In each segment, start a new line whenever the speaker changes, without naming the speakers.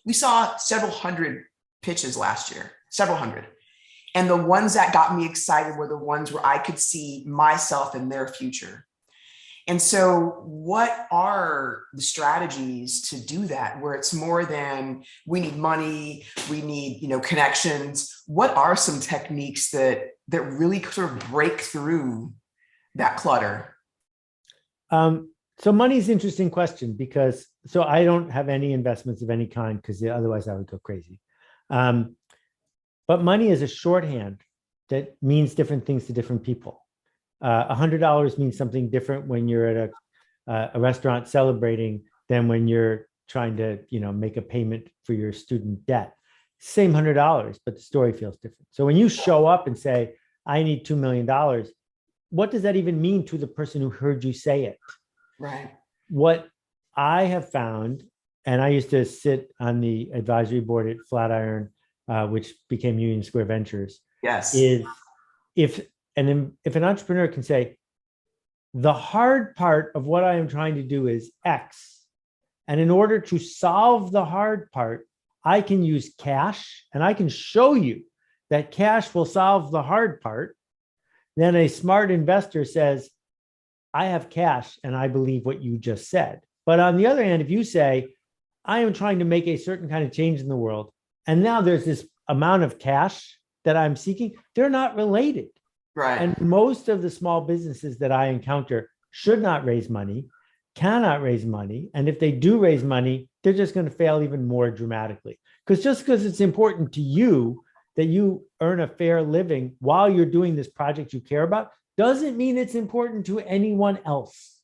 we saw several hundred pitches last year, several hundred. And the ones that got me excited were the ones where I could see myself in their future. And so what are the strategies to do that, where it's more than we need money, we need, connections? What are some techniques that really sort of break through that clutter?
So money is an interesting question because I don't have any investments of any kind because otherwise I would go crazy. But money is a shorthand that means different things to different people. $100 means something different when you're at a restaurant celebrating than when you're trying to, make a payment for your student debt. Same $100, but the story feels different. So when you show up and say, I need $2 million, what does that even mean to the person who heard you say it?
Right.
What I have found, and I used to sit on the advisory board at Flatiron, which became Union Square Ventures.
Yes.
Is if an entrepreneur can say, the hard part of what I am trying to do is X, and in order to solve the hard part, I can use cash, and I can show you that cash will solve the hard part, then a smart investor says, I have cash and I believe what you just said. But on the other hand, if you say, I am trying to make a certain kind of change in the world, and now there's this amount of cash that I'm seeking, they're not related.
Right.
And most of the small businesses that I encounter should not raise money, cannot raise money. And if they do raise money, they're just going to fail even more dramatically. Because just because it's important to you that you earn a fair living while you're doing this project you care about, doesn't mean it's important to anyone else.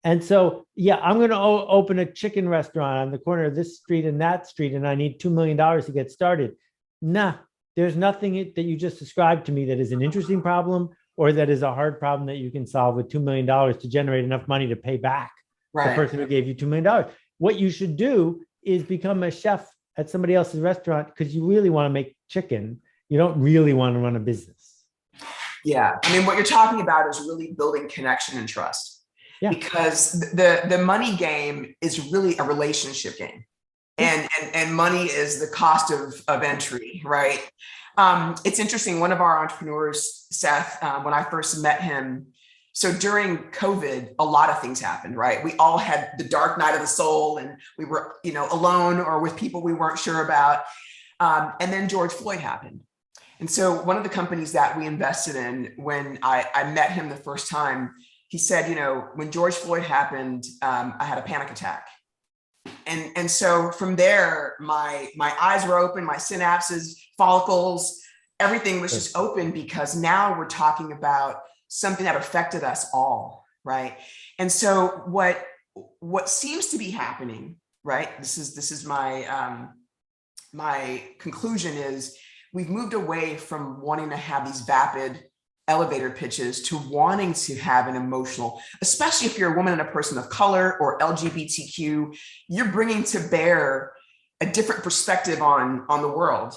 And so, yeah, I'm going to open a chicken restaurant on the corner of this street and that street, and I need $2 million to get started. Nah, there's nothing that you just described to me that is an interesting problem or that is a hard problem that you can solve with $2 million to generate enough money to pay back the person who gave you $2 million. What you should do is become a chef at somebody else's restaurant because you really want to make chicken. You don't really want to run a business.
Yeah. I mean, what you're talking about is really building connection and trust. Yeah. Because the money game is really a relationship game. And money is the cost of entry, right? It's interesting. One of our entrepreneurs, Seth, when I first met him, so during COVID, a lot of things happened, right? We all had the dark night of the soul, and we were, alone or with people we weren't sure about. And then George Floyd happened. And so one of the companies that we invested in, when I met him the first time, he said, when George Floyd happened, I had a panic attack. And so from there, my eyes were open, my synapses, follicles, everything was just open, because now we're talking about something that affected us all, right? And so what seems to be happening, right? This is my my conclusion is we've moved away from wanting to have these vapid elevator pitches to wanting to have an emotional, especially if you're a woman and a person of color or LGBTQ, you're bringing to bear a different perspective on the world.